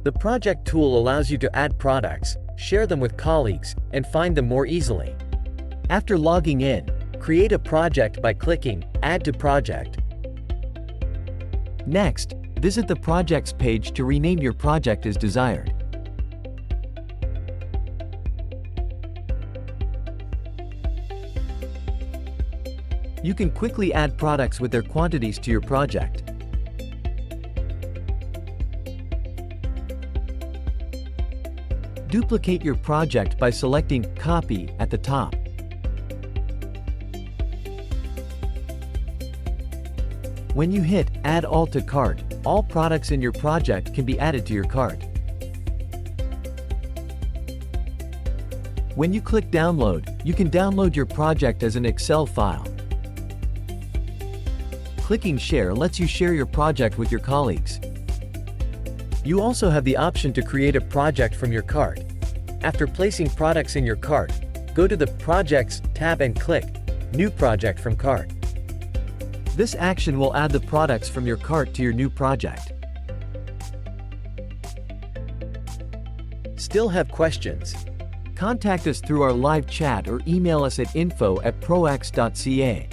The project tool allows you to add products, share them with colleagues, and find them more easily. After logging in, create a project by clicking Add to Project. Next, visit the Projects page to rename your project as desired. You can quickly add products with their quantities to your project. Duplicate your project by selecting Copy at the top. When you hit Add All to Cart, all products in your project can be added to your cart. When you click Download, you can download your project as an Excel file. Clicking Share lets you share your project with your colleagues. You also have the option to create a project from your cart. After placing products in your cart, go to the Projects tab and click New Project from Cart. This action will add the products from your cart to your new project. Still have questions? Contact us through our live chat or email us at info@proax.ca.